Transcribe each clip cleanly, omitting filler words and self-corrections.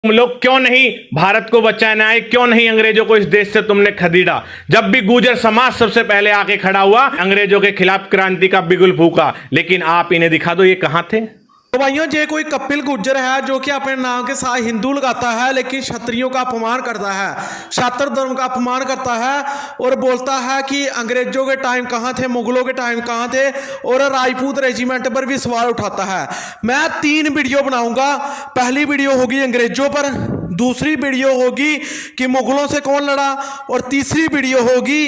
तुम लोग क्यों नहीं भारत को बचाने आए? क्यों नहीं अंग्रेजों को इस देश से तुमने खदेड़ा? जब भी गुर्जर समाज सबसे पहले आके खड़ा हुआ, अंग्रेजों के खिलाफ क्रांति का बिगुल फूका, लेकिन आप इन्हें दिखा दो ये कहां थे। तो भाइयों, जे कोई कपिल गुर्जर है जो कि अपने नाम के साथ हिंदू लगाता है लेकिन क्षत्रियों का अपमान करता है, क्षात्र धर्म का अपमान करता है और बोलता है कि अंग्रेजों के टाइम कहाँ थे, मुगलों के टाइम कहाँ थे, और राजपूत रेजिमेंट पर भी सवाल उठाता है। मैं 3 वीडियो बनाऊंगा। पहली वीडियो होगी अंग्रेजों पर, दूसरी वीडियो होगी कि मुगलों से कौन लड़ा, और तीसरी वीडियो होगी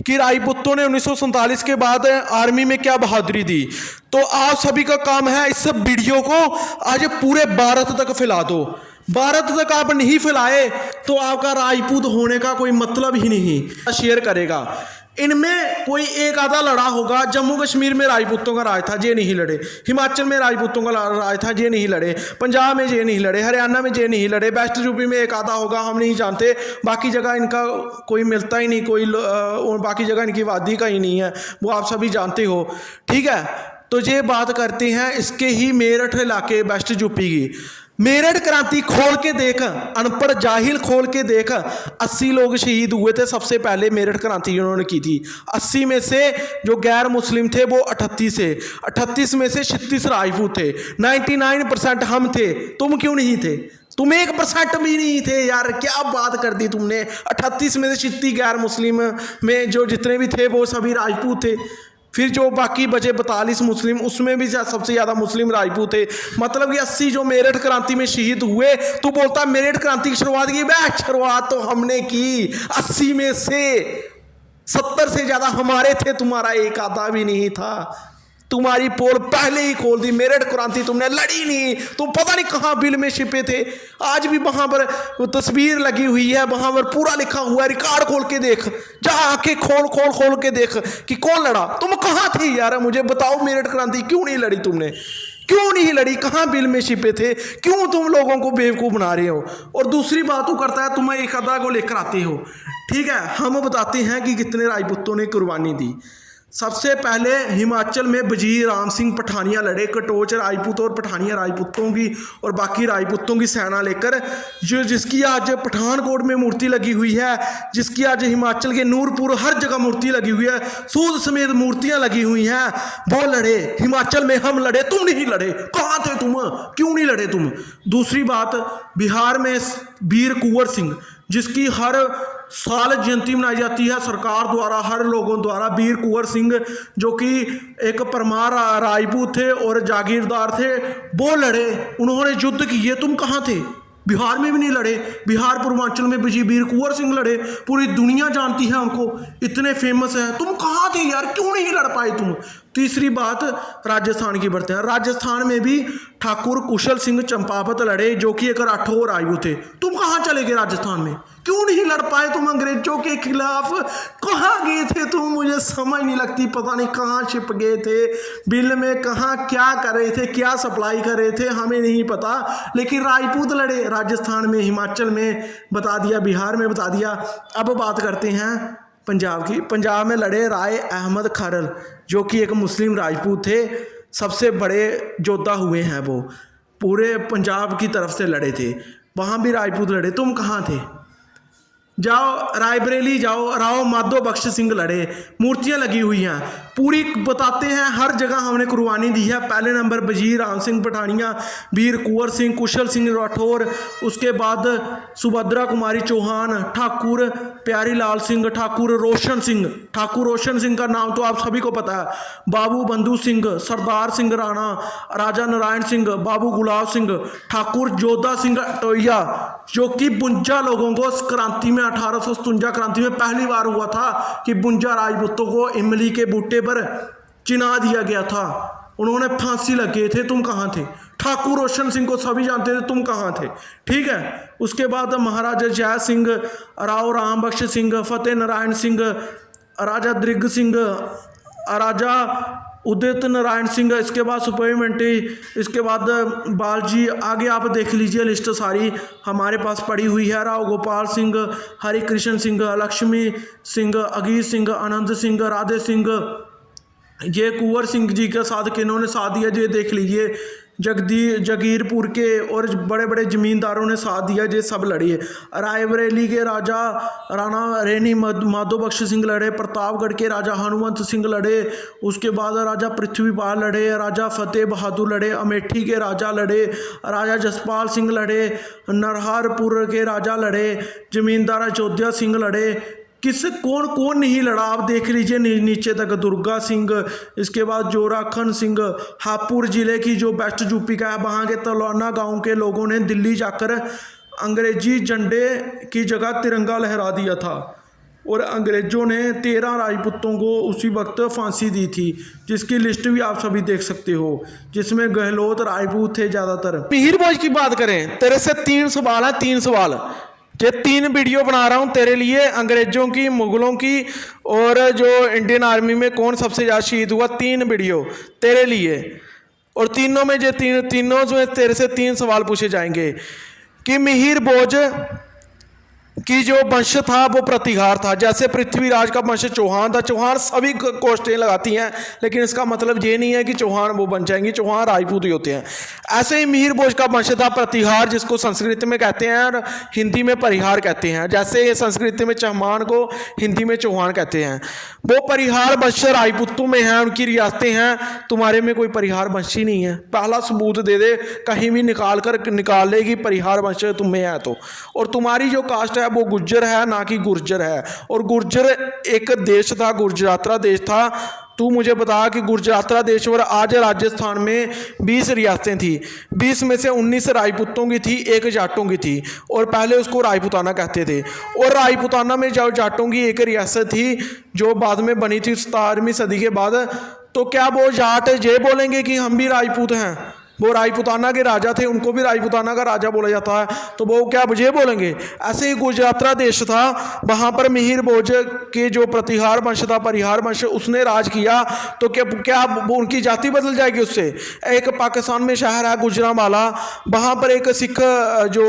कि राजपूतों ने 1947 के बाद आर्मी में क्या बहादुरी दी। तो आप सभी का काम है इस वीडियो को आज पूरे भारत तक फैला दो। भारत तक आप नहीं फैलाए तो आपका राजपूत होने का कोई मतलब ही नहीं। शेयर करेगा, इनमें कोई एक आधा लड़ा होगा। जम्मू कश्मीर में राजपूतों का राज था, जे नहीं लड़े। हिमाचल में राजपूतों का राज था, जे नहीं लड़े। पंजाब में जे नहीं लड़े, हरियाणा में जे नहीं लड़े, वेस्ट यूपी में एक आधा होगा, हम नहीं जानते। बाकी जगह इनका कोई मिलता ही नहीं, कोई बाकी जगह इनकी वादी का ही नहीं है, वो आप सभी जानते हो। ठीक है, तो ये बात करते हैं इसके ही मेरठ इलाके वेस्ट यूपी की। मेरठ क्रांति खोल के देख, अनपढ़ जाहिल खोल के देख। 80 लोग शहीद हुए थे सबसे पहले मेरठ क्रांति उन्होंने की थी। 80 में से जो गैर मुस्लिम थे वो 38 थे, 38 में से 36 राजपूत थे, 99% हम थे। तुम क्यों नहीं थे? तुम 1% भी नहीं थे यार, क्या बात कर दी तुमने। 38 में से 36 गैर मुस्लिम में जो जितने भी थे वो सभी राजपूत थे। फिर जो बाकी बचे 42 मुस्लिम, उसमें भी सबसे ज़्यादा मुस्लिम राजपूत थे। मतलब कि 80 जो मेरठ क्रांति में शहीद हुए, तो बोलता मेरठ क्रांति की शुरुआत की। शुरुआत तो हमने की, 80 में से 70 से ज़्यादा हमारे थे, तुम्हारा एक आधा भी नहीं था। तुम्हारी पोल पहले ही खोल दी। मेरठ क्रांति तुमने लड़ी नहीं, तुम पता नहीं कहाँ बिल में छिपे थे। आज भी वहां पर तस्वीर लगी हुई है, वहां पर पूरा लिखा हुआ है। रिकॉर्ड खोल के देख, जहाँ आके खोल के देख कि कौन लड़ा। तुम कहाँ थे यार, मुझे बताओ। मेरठ क्रांति क्यों नहीं लड़ी तुमने? क्यों नहीं लड़ी? कहाँ बिल में छिपे थे? क्यों तुम लोगों को बेवकूफ़ बना रहे हो? और दूसरी बात वो करता है, तुम्हें एक आधा को लेकर आते हो। ठीक है, हम बताते हैं कि कितने राजपूतों ने कुर्बानी दी। सबसे पहले हिमाचल में वजीर राम सिंह पठानिया लड़े। कटोच राजपूत और पठानिया राजपूतों की और बाकी राजपूतों की सेना लेकर, जो जिसकी आज पठानकोट में मूर्ति लगी हुई है, जिसकी आज हिमाचल के नूरपुर हर जगह मूर्ति लगी हुई है, सूद समेत मूर्तियां लगी हुई हैं, वो लड़े। हिमाचल में हम लड़े, तुम नहीं लड़े। कहाँ थे तुम? क्यों नहीं लड़े तुम? दूसरी बात, बिहार में वीर कुंवर सिंह, जिसकी हर साल जयंती मनाई जाती है सरकार द्वारा, हर लोगों द्वारा। वीर कुंवर सिंह जो कि एक परमार राजपूत थे और जागीरदार थे, वो लड़े, उन्होंने युद्ध किए। तुम कहाँ थे? बिहार में भी नहीं लड़े। बिहार पूर्वांचल में वीर कुंवर सिंह लड़े, पूरी दुनिया जानती है उनको, इतने फेमस है। तुम कहाँ थे यार, क्यों नहीं लड़ पाए तुम? तीसरी बात, राजस्थान की बढ़ते हैं। राजस्थान में भी ठाकुर कुशल सिंह चंपावत लड़े, जो कि एक राठौर आयु थे। तुम कहाँ चले गए राजस्थान में? क्यों नहीं लड़ पाए तुम अंग्रेजों के खिलाफ? कहाँ गए थे तुम? मुझे समझ नहीं लगती, पता नहीं कहाँ छिप गए थे, बिल में कहाँ क्या कर रहे थे, क्या सप्लाई कर रहे थे, हमें नहीं पता। लेकिन राजपूत लड़े राजस्थान में, हिमाचल में बता दिया, बिहार में बता दिया। अब बात करते हैं पंजाब की। पंजाब में लड़े राय अहमद खरल, जो कि एक मुस्लिम राजपूत थे, सबसे बड़े योद्धा हुए हैं। वो पूरे पंजाब की तरफ से लड़े थे, वहाँ भी राजपूत लड़े। तुम कहाँ थे? जाओ रायबरेली जाओ, राव माधो बख्श सिंह लड़े, मूर्तियां लगी हुई हैं, पूरी बताते हैं, हर जगह हमने कुर्बानी दी है। पहले नंबर वजीर राम सिंह पठानिया, वीर कुंवर सिंह, कुशल सिंह राठौर, उसके बाद सुभद्रा कुमारी चौहान, ठाकुर प्यारी लाल सिंह, ठाकुर रोशन सिंह। ठाकुर रोशन सिंह का नाम तो आप सभी को पता है। बाबू बंधु सिंह, सरदार सिंह राणा, राजा नारायण सिंह, बाबू गुलाब सिंह, ठाकुर जोधा सिंह टोइया, जो कि 52 लोगों को क्रांति में 1857 क्रांति में पहली बार हुआ था कि 52 राजपूतों को इमली के बूटे पर चिना दिया गया था, उन्होंने फांसी लगे थे। तुम कहाँ थे? ठाकुर रोशन सिंह को सभी जानते थे, तुम कहाँ थे? ठीक है, उसके बाद महाराजा जय सिंह, राव राम बख्श सिंह, फतेह नारायण सिंह, राजा दृग सिंह, राजा उदित नारायण सिंह, इसके बाद सुपरमेंटी, इसके बाद बालजी। आगे आप देख लीजिए, लिस्ट सारी हमारे पास पड़ी हुई है। राव गोपाल सिंह, हरिकृष्ण सिंह, लक्ष्मी सिंह, अगीर सिंह, आनंद सिंह, राधे सिंह, ये कुंवर सिंह जी के साथ किन्होंने साथ दिया, ये देख लीजिए। जगीरपुर के और बड़े बड़े ज़मींदारों ने साथ दिया, ये सब लड़े। रायबरेली के राजा राणा रैनी माधो बख्श सिंह लड़े, प्रतापगढ़ के राजा हनुमंत सिंह लड़े, उसके बाद राजा पृथ्वीपाल लड़े, राजा फतेह बहादुर लड़े, अमेठी के राजा लड़े, राजा जसपाल सिंह लड़े, नरहारपुर के राजा लड़े, जमींदार अयोध्या सिंह लड़े। किससे कौन कौन नहीं लड़ा आप देख लीजिए नीचे तक। दुर्गा सिंह, इसके बाद जोराखन सिंह। हापुड़ ज़िले की जो वेस्ट यूपी का है, वहाँ के तलवाना गांव के लोगों ने दिल्ली जाकर अंग्रेजी झंडे की जगह तिरंगा लहरा दिया था और अंग्रेज़ों ने 13 राजपूतों को उसी वक्त फांसी दी थी, जिसकी लिस्ट भी आप सभी देख सकते हो, जिसमें गहलोत राजपूत थे ज़्यादातर। मिहिर भोज की बात करें, तेरे से 3 सवाल है, 3 सवाल। ये 3 वीडियो बना रहा हूँ तेरे लिए, अंग्रेज़ों की, मुगलों की और जो इंडियन आर्मी में कौन सबसे ज़्यादा शहीद हुआ, 3 वीडियो तेरे लिए। और तीनों में जो तीनों में तेरे से 3 सवाल पूछे जाएंगे कि मिहिर भोज की जो वंश था वो प्रतिहार था। जैसे पृथ्वीराज का वंश चौहान था, चौहान सभी कोष्टें लगाती हैं, लेकिन इसका मतलब ये नहीं है कि चौहान वो बन जाएंगे, चौहान राजपूत ही होते हैं। ऐसे ही मिहिर भोज का वंश था प्रतिहार, जिसको संस्कृत में कहते हैं और हिंदी में परिहार कहते हैं। जैसे संस्कृत में चौहान को हिंदी में चौहान कहते हैं। वो परिहार वंश राजपूतों में है, उनकी रियासतें हैं। तुम्हारे में कोई परिहार वंश ही नहीं है। पहला सबूत दे दे, कहीं भी निकाल लेगी परिहार वंश तुम्हें है तो। और तुम्हारी जो कास्ट है वो गुर्जर है, ना कि गुर्जर है। और गुर्जर एक देश था, गुर्जरात्रा देश था। तू मुझे बता कि गुर्जरात्रा देश और आज राजस्थान में 20 रियासतें थी, 20 में से 19 राजपूतों की थी, 1 जाटों की थी। और पहले उसको राजपुताना कहते थे। और राजपुताना में जो जाटों की 1 रियासत थी जो बाद में बनी थी 17वीं सदी के बाद। तो क्या वो जाट ये बोलेंगे कि हम भी राजपूत हैं? वो राजपुताना के राजा थे, उनको भी राजपुताना का राजा बोला जाता है, तो वो क्या मुझे बोलेंगे? ऐसे ही गुजरात्रा देश था, वहाँ पर मिहिर भोज के जो प्रतिहार वंश था, परिहार वंश, उसने राज किया। तो क्या वो उनकी जाति बदल जाएगी उससे? एक पाकिस्तान में शहर है गुजरांवाला, वहाँ पर एक सिख जो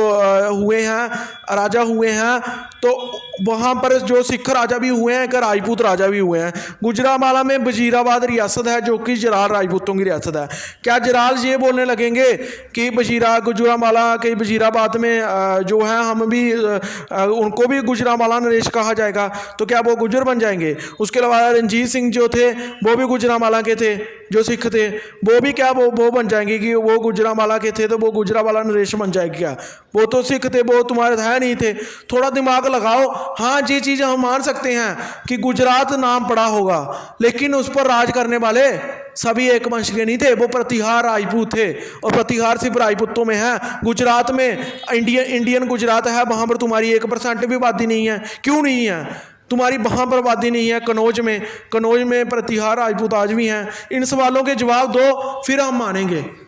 हुए हैं, राजा हुए हैं, तो वहाँ पर जो सिख राजा भी हुए हैं, एक राजपूत राजा भी हुए हैं। गुजरांवाला में वजीराबाद रियासत है, जो कि जराल राजपूतों की रियासत है। क्या जराल ये बोलने लगेंगे कि गुजरांवाला के वजीराबाद में जो है हम भी उनको भी गुजरांवाला नरेश कहा जाएगा? तो क्या वो गुजर बन जाएंगे? उसके अलावा रणजीत सिंह जो थे वो भी गुजरांवाला के थे, जो सिख थे, वो भी क्या वो बन जाएंगे कि वो गुजरांवाला के थे तो वो गुजरांवाला नरेश बन जाएगी? क्या वो तो सिख थे, वो तुम्हारे है नहीं थे। थोड़ा दिमाग लगाओ। हाँ, ये चीज़ हम मान सकते हैं कि गुजरात नाम पड़ा होगा, लेकिन उस पर राज करने वाले सभी एक वंश के नहीं थे, वो प्रतिहार राजपूत थे। और प्रतिहार सिर्फ राजपूतों में है। गुजरात में इंडियन गुजरात है, वहाँ पर तुम्हारी 1% भी आबादी नहीं है। क्यों नहीं है? तुम्हारी वहाँ पर आबादी नहीं है। कनौज में प्रतिहार राजपूत आज भी हैं। इन सवालों के जवाब दो, फिर हम मानेंगे।